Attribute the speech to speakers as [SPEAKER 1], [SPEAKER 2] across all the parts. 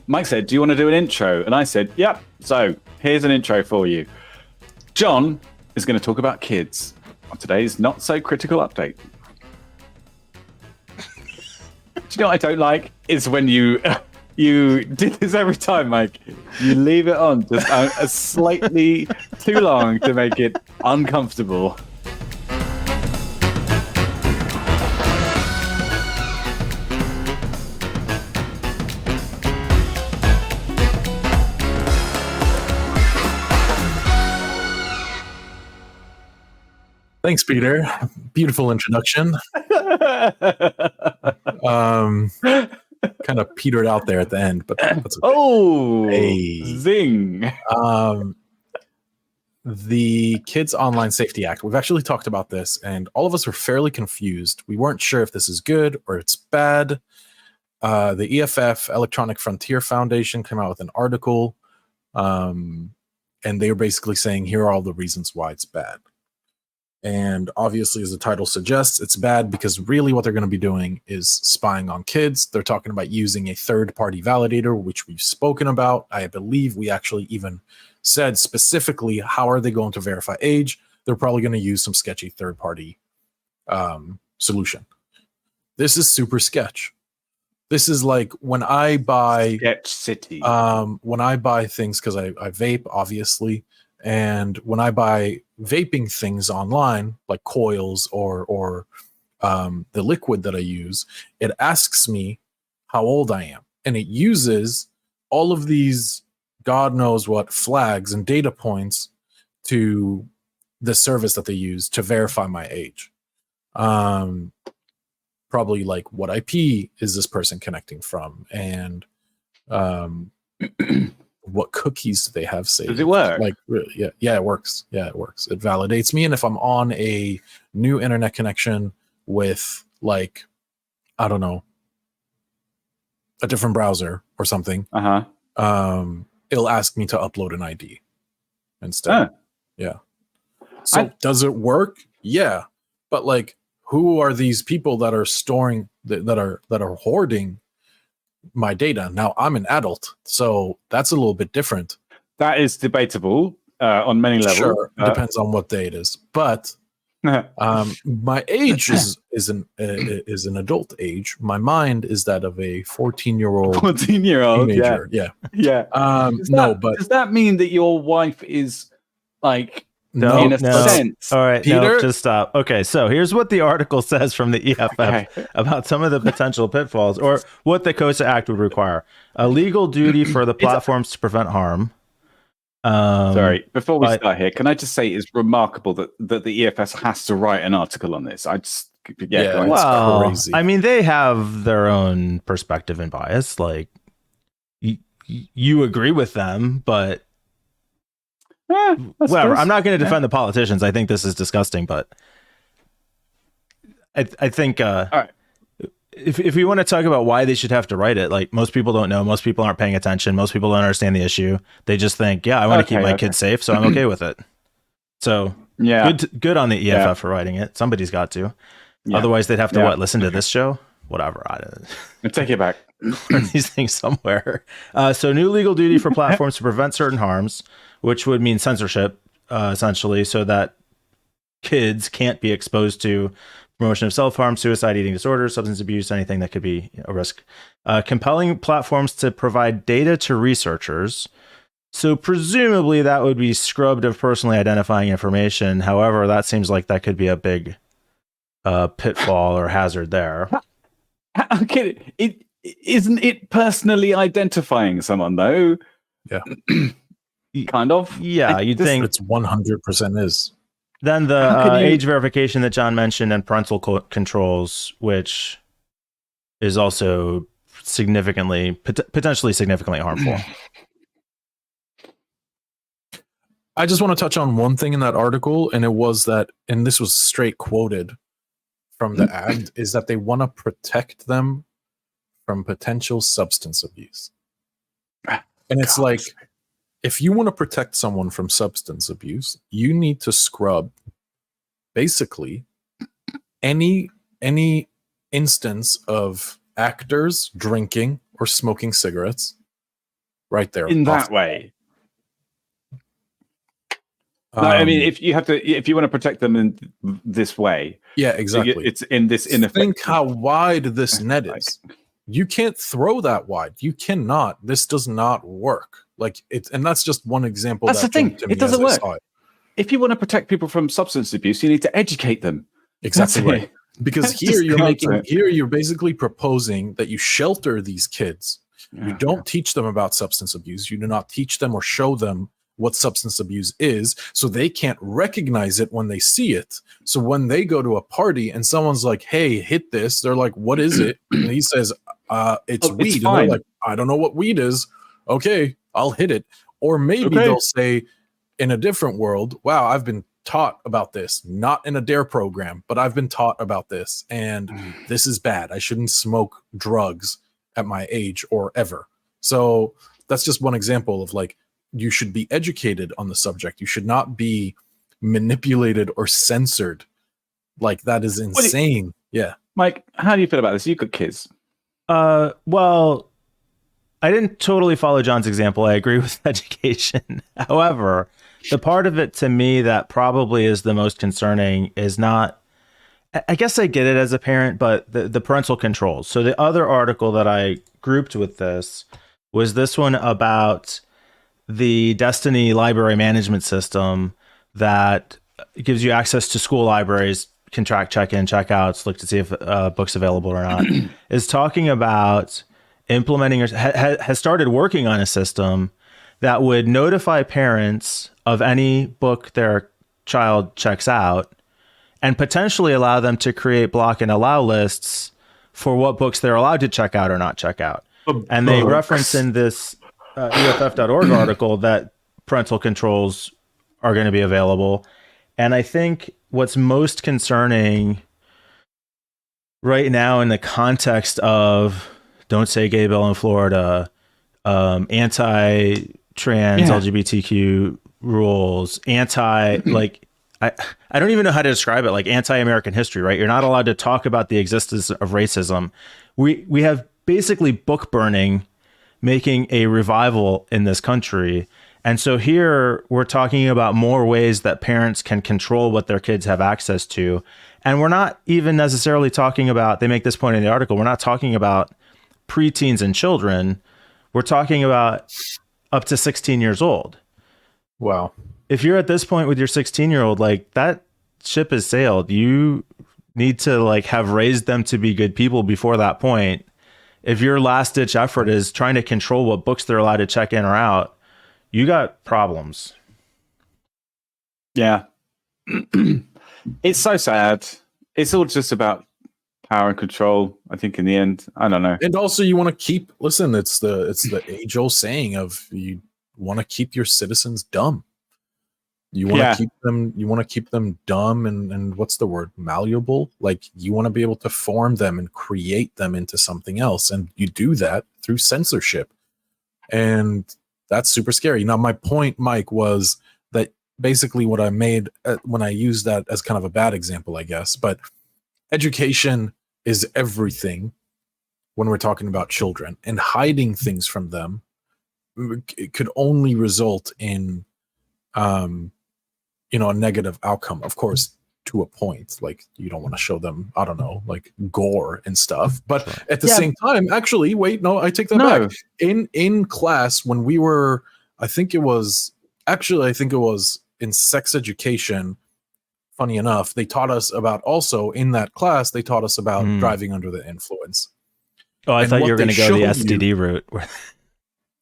[SPEAKER 1] Mike said, do you want to do an intro? And I said, yep. So here's an intro for you. John is going to talk about kids on today's Not So Critical Update. Do you know what I don't like? Is when you did this every time, Mike. You leave it on just slightly too long to make it uncomfortable.
[SPEAKER 2] Thanks, Peter. Beautiful introduction. Kind of petered out there at the end, but that's okay.
[SPEAKER 1] Oh,
[SPEAKER 2] hey.
[SPEAKER 1] Zing.
[SPEAKER 2] The Kids Online Safety Act. We've actually talked about this, and all of us were fairly confused. We weren't sure if this is good or it's bad. The EFF, Electronic Frontier Foundation, came out with an article, and they were basically saying, here are all the reasons why it's bad. And obviously, as the title suggests, it's bad because really what they're going to be doing is spying on kids. They're talking about using a third-party validator, which we've spoken about. I believe we actually even said specifically, how are they going to verify age? They're probably going to use some sketchy third-party solution. This is super sketch. This is like when I buy...
[SPEAKER 1] Sketch City.
[SPEAKER 2] When I buy things, because I vape, obviously, and when I buy vaping things online, like coils or the liquid that I use, it asks me how old I am. And it uses all of these, God knows what, flags and data points to the service that they use to verify my age. Probably like what IP is this person connecting from, and what cookies do they have saved?
[SPEAKER 1] Does it work?
[SPEAKER 2] Like, yeah, it works. Yeah, it works. It validates me. And if I'm on a new internet connection with, like, I don't know, a different browser or something, it'll ask me to upload an ID instead. Yeah. So does it work? Yeah. But like, who are these people that are storing that are hoarding my data? Now I'm an adult, so that's a little bit different.
[SPEAKER 1] That is debatable on many levels.
[SPEAKER 2] Sure, depends on what day it is. But my age is an adult age. My mind is that of a 14-year-old teenager. Yeah.
[SPEAKER 1] Does that mean that your wife is like?
[SPEAKER 3] No,
[SPEAKER 1] in a sense.
[SPEAKER 3] All right,
[SPEAKER 2] Peter?
[SPEAKER 3] no, just stop. Okay, so here's what the article says from the EFF about some of the potential pitfalls, or what the COSA Act would require. A legal duty for the platforms to prevent harm.
[SPEAKER 1] Sorry, before we start here, can I just say it's remarkable that the EFS has to write an article on this. It's
[SPEAKER 2] crazy.
[SPEAKER 3] I mean, they have their own perspective and bias. Like, you agree with them, but... whatever. I'm not going to defend the politicians. I think this is disgusting, but I think
[SPEAKER 1] all right.
[SPEAKER 3] if we want to talk about why they should have to write it, like, most people don't know, most people aren't paying attention, most people don't understand the issue. They just think, I want to keep my kids safe, so I'm okay with it. So good on the EFF for writing it. Somebody's got to. Otherwise, they'd have to listen to this show. Whatever.
[SPEAKER 1] I take it back.
[SPEAKER 3] These things somewhere. So new legal duty for platforms to prevent certain harms, which would mean censorship, essentially, so that kids can't be exposed to promotion of self-harm, suicide, eating disorders, substance abuse, anything that could be a risk. Compelling platforms to provide data to researchers. So presumably that would be scrubbed of personally identifying information. However, that seems like that could be a big pitfall or hazard there.
[SPEAKER 1] Okay, isn't it personally identifying someone, though?
[SPEAKER 2] Yeah.
[SPEAKER 1] Kind of.
[SPEAKER 3] Yeah, you'd think
[SPEAKER 2] it's 100% is.
[SPEAKER 3] Then the age verification that John mentioned, and parental controls, which is also potentially significantly harmful.
[SPEAKER 2] I just want to touch on one thing in that article, and it was that, and this was straight quoted from the act, is that they want to protect them from potential substance abuse. And it's like, if you want to protect someone from substance abuse, you need to scrub basically any instance of actors drinking or smoking cigarettes right there.
[SPEAKER 1] in that way. No, I mean, if you want to protect them in this way,
[SPEAKER 2] yeah, exactly.
[SPEAKER 1] It's in this ineffective.
[SPEAKER 2] Think how wide this net is. You can't throw that wide. You cannot. This does not work. Like it, and that's just one example.
[SPEAKER 1] That's the thing. It doesn't work. If you want to protect people from substance abuse, you need to educate them.
[SPEAKER 2] Exactly right. Because here you're basically proposing that you shelter these kids. You don't teach them about substance abuse. You do not teach them or show them what substance abuse is, so they can't recognize it when they see it. So when they go to a party and someone's like, hey, hit this, they're like, what is it? And he says, it's weed. And they're like, I don't know what weed is. Okay, I'll hit it. Or maybe they'll say in a different world, wow, I've been taught about this, not in a DARE program, but I've been taught about this, and this is bad. I shouldn't smoke drugs at my age or ever. So that's just one example of like, you should be educated on the subject. You should not be manipulated or censored. Like, that is insane. Yeah.
[SPEAKER 1] Mike, how do you feel about this? You've got kids.
[SPEAKER 3] Well, I didn't totally follow John's example. I agree with education. However, the part of it to me that probably is the most concerning is not, I guess I get it as a parent, but the parental controls. So the other article that I grouped with this was this one about the Destiny library management system that gives you access to school libraries, can track check-in, check-outs, look to see if books available or not, is talking about implementing or has started working on a system that would notify parents of any book their child checks out and potentially allow them to create block and allow lists for what books they're allowed to check out or not check out. And they reference in this EFF.org article that parental controls are going to be available. And I think what's most concerning right now in the context of don't say gay bill in Florida, anti-trans LGBTQ rules, like, I don't even know how to describe it, like anti-American history, right? You're not allowed to talk about the existence of racism. We have basically book burning making a revival in this country. And so here we're talking about more ways that parents can control what their kids have access to. And we're not even necessarily talking about, they make this point in the article, we're not talking about preteens and children. We're talking about up to 16 years old.
[SPEAKER 2] Wow.
[SPEAKER 3] If you're at this point with your 16-year-old, like, that ship has sailed. You need to like have raised them to be good people before that point. If your last ditch effort is trying to control what books they're allowed to check in or out, you got problems.
[SPEAKER 1] Yeah. It's so sad. It's all just about power and control, I think, in the end. I don't know.
[SPEAKER 2] And also you want to keep, listen, it's the age-old saying of you want to keep your citizens dumb. You want to keep them dumb and what's the word? Malleable. Like, you want to be able to form them and create them into something else. And you do that through censorship. And that's super scary. Now, my point, Mike, was that basically what I made when I used that as kind of a bad example, I guess, but education is everything when we're talking about children, and hiding things from them, it could only result in, a negative outcome, of course, to a point. Like, you don't want to show them, I don't know, like gore and stuff. But at the same time, actually, wait, no, I take that back. In class, when we were, I think it was in sex education, funny enough, they taught us about, also in that class, they taught us about driving under the influence.
[SPEAKER 3] Oh, I thought you were going to go the STD route.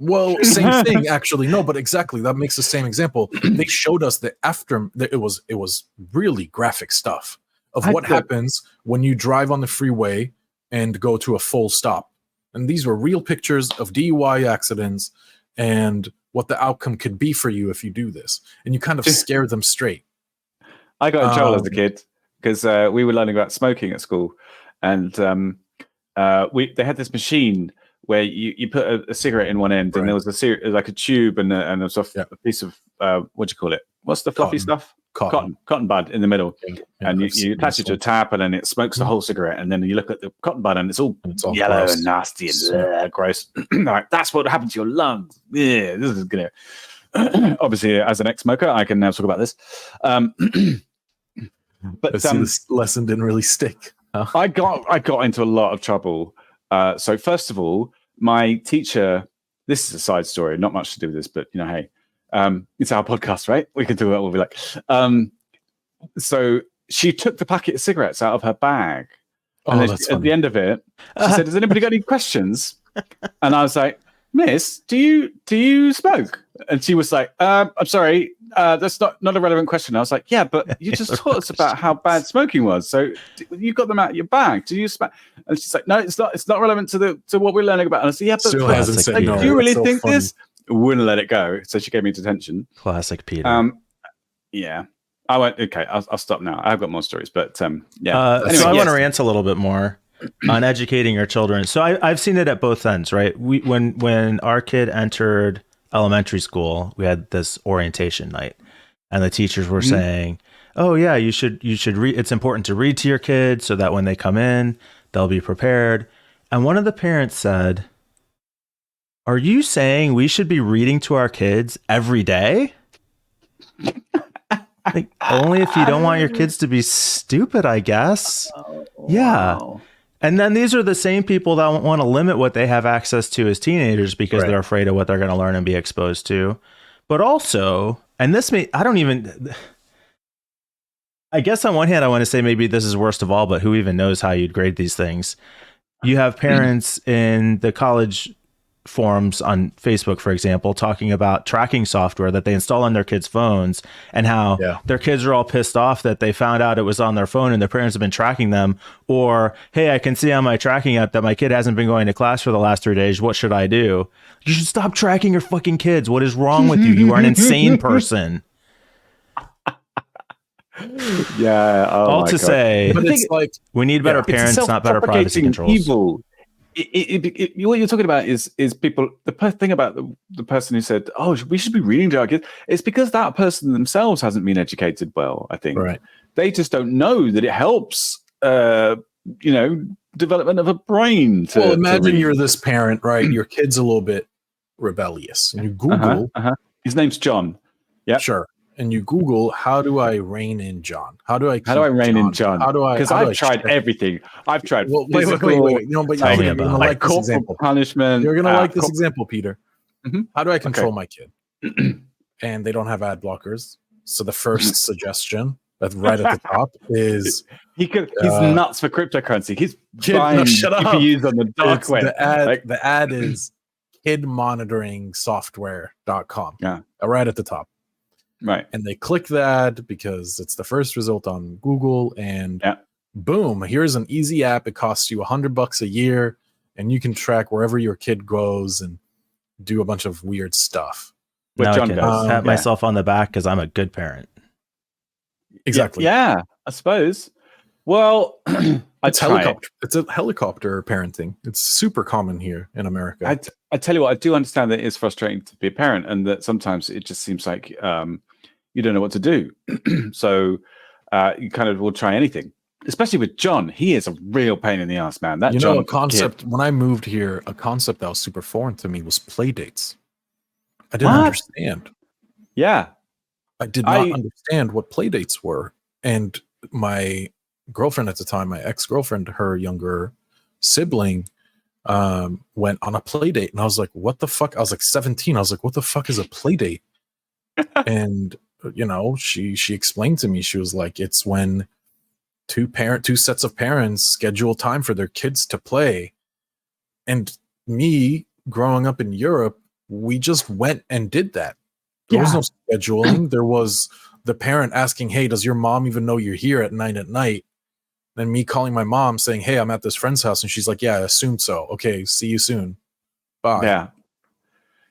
[SPEAKER 2] Well, same thing, actually. No, but exactly. That makes the same example. They showed us the after. It was really graphic stuff of what happens when you drive on the freeway and go to a full stop. And these were real pictures of DUI accidents and what the outcome could be for you if you do this. And you kind of scare them straight.
[SPEAKER 1] I got in trouble as a kid because we were learning about smoking at school, and they had this machine where you put a cigarette in one end, and there was like a tube and a piece of what do you call it? What's the fluffy stuff? cotton bud in the middle,
[SPEAKER 2] Yeah,
[SPEAKER 1] and you attach it to a tap, and then it smokes the whole cigarette, and then you look at the cotton bud, and it's all yellow
[SPEAKER 2] gross.
[SPEAKER 1] and nasty and gross. Like, that's what happened to your lungs. Yeah, this is gonna. Obviously, as an ex-smoker, I can now talk about this. But
[SPEAKER 2] this lesson didn't really stick. Huh?
[SPEAKER 1] I got into a lot of trouble. So first of all, my teacher. This is a side story, not much to do with this, but hey, it's our podcast, right? We can do what we like. So she took the packet of cigarettes out of her bag, and then at the end of it, she said, "Has anybody got any questions?" And I was like, "Miss, do you smoke?" And she was like, "I'm sorry, that's not a relevant question." I was like, "Yeah, but you just taught us about how bad smoking was. So you got them out of your bag. Do you smoke?" And she's like, "No, it's not relevant to what we're learning about." And I said, "Yeah, but
[SPEAKER 2] Still hasn't said no.
[SPEAKER 1] do you really
[SPEAKER 2] It's so
[SPEAKER 1] think
[SPEAKER 2] funny.
[SPEAKER 1] this?" Wouldn't let it go. So she gave me detention.
[SPEAKER 3] Classic Peter.
[SPEAKER 1] Yeah. I went, okay, I'll stop now. I've got more stories, but
[SPEAKER 3] yeah.
[SPEAKER 1] Anyway,
[SPEAKER 3] so I want to rant a little bit more on educating your children. So I've seen it at both ends, right? When our kid entered elementary school, we had this orientation night, and the teachers were saying, "Oh yeah, you should read. It's important to read to your kids so that when they come in, they'll be prepared." And one of the parents said, "Are you saying we should be reading to our kids every day?" Like, only if you don't want your kids to be stupid, I guess. Yeah.
[SPEAKER 1] Wow.
[SPEAKER 3] And then these are the same people that want to limit what they have access to as teenagers because they're afraid of what they're going to learn and be exposed to. But also, and this I guess on one hand, I want to say maybe this is worst of all, but who even knows how you'd grade these things? You have parents in the college forums on Facebook, for example, talking about tracking software that they install on their kids' phones and how their kids are all pissed off that they found out it was on their phone and their parents have been tracking them. Or, hey, I can see on my tracking app that my kid hasn't been going to class for the last 3 days. What should I do? You should stop tracking your fucking kids. What is wrong with you? You are an insane person.
[SPEAKER 1] Yeah. Oh
[SPEAKER 3] all to say,
[SPEAKER 2] but it's like
[SPEAKER 3] we need better parents, not better privacy controls.
[SPEAKER 1] Evil. What you're talking about is people. The thing about the person who said, "Oh, we should be reading to our kids," it's because that person themselves hasn't been educated well. I think they just don't know that it helps. Development of a brain.
[SPEAKER 2] Well, imagine you're this parent, right? Your kid's a little bit rebellious, and you Google.
[SPEAKER 1] His name's John. Yeah,
[SPEAKER 2] sure. And you Google, how do I rein in John? How do I rein in John?
[SPEAKER 1] Because I've tried everything. I've tried.
[SPEAKER 2] Well, wait. No, but you're going to like this example.
[SPEAKER 1] Punishment.
[SPEAKER 2] You're going to like this example, Peter. Mm-hmm. How do I control my kid? And they don't have ad blockers. So the first suggestion that's right at the top is
[SPEAKER 1] he's nuts for cryptocurrency. He's buying GPUs on the dark web.
[SPEAKER 2] The ad is kidmonitoringsoftware.com.
[SPEAKER 1] Yeah,
[SPEAKER 2] right at the top.
[SPEAKER 1] Right.
[SPEAKER 2] And they click that because it's the first result on Google, and boom, here's an easy app. It costs you $100 a year, and you can track wherever your kid goes and do a bunch of weird stuff.
[SPEAKER 3] Now I can pat myself on the back because I'm a good parent.
[SPEAKER 2] Exactly.
[SPEAKER 1] Yeah, I suppose. Well,
[SPEAKER 2] it's a helicopter parenting. It's super common here in America.
[SPEAKER 1] I tell you what, I do understand that it is frustrating to be a parent, and that sometimes it just seems like you don't know what to do. So you kind of will try anything, especially with John. He is a real pain in the ass, man. That John
[SPEAKER 2] a concept when I moved here, a concept that was super foreign to me was play dates. I didn't understand.
[SPEAKER 1] Yeah,
[SPEAKER 2] I did not understand what play dates were, and my girlfriend at the time, my ex-girlfriend, her younger sibling went on a play date, and I was like, what the fuck? I was like 17. I was like, what the fuck is a play date? And she explained to me, she was like, it's when two sets of parents schedule time for their kids to play. And me growing up in Europe, we just went and did that. There was no scheduling. There was the parent asking, hey, does your mom even know you're here at 9 at night? Then me calling my mom saying, hey, I'm at this friend's house. And she's like, yeah, I assumed so. Okay, see you soon. Bye.
[SPEAKER 1] Yeah.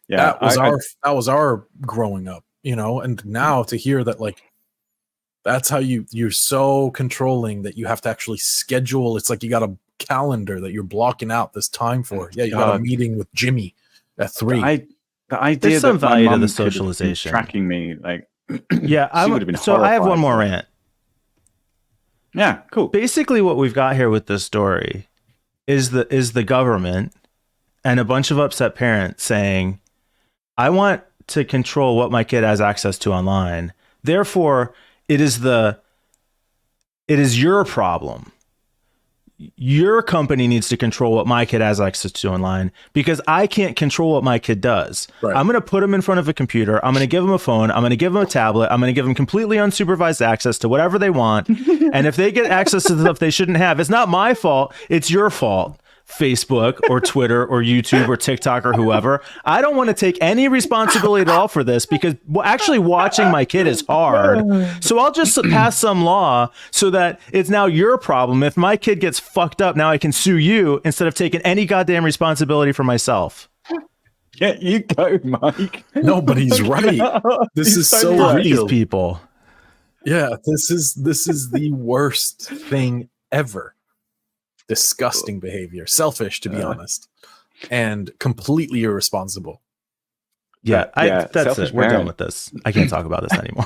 [SPEAKER 2] That was our growing up, and now to hear that, like, that's how you're so controlling that you have to actually schedule. It's like you got a calendar that you're blocking out this time for. Yeah, you got a meeting with Jimmy at 3.
[SPEAKER 1] The idea
[SPEAKER 3] there's some
[SPEAKER 1] that
[SPEAKER 3] value
[SPEAKER 1] my
[SPEAKER 3] to the
[SPEAKER 1] mum could have been
[SPEAKER 3] socialization.
[SPEAKER 1] tracking me, like,
[SPEAKER 3] Yeah, I have one more rant.
[SPEAKER 1] Yeah, cool.
[SPEAKER 3] Basically, what we've got here with this story is the government and a bunch of upset parents saying, I want to control what my kid has access to online. Therefore, it is your problem. Your company needs to control what my kid has access to online because I can't control what my kid does. Right. I'm going to put him in front of a computer. I'm going to give him a phone. I'm going to give him a tablet. I'm going to give him completely unsupervised access to whatever they want. And if they get access to the stuff they shouldn't have, it's not my fault. It's your fault. Facebook or Twitter or YouTube or TikTok or whoever. I don't want to take any responsibility at all for this because actually watching my kid is hard. So I'll just pass some law so that it's now your problem. If my kid gets fucked up, now I can sue you instead of taking any goddamn responsibility for myself.
[SPEAKER 1] Yeah, you go, Mike.
[SPEAKER 2] No, but he's right. This is so real.
[SPEAKER 3] These people.
[SPEAKER 2] Yeah, this is the worst thing ever. Disgusting behavior, selfish to be honest, and completely irresponsible.
[SPEAKER 3] Yeah, that's it. We're done with this. I can't talk about this anymore.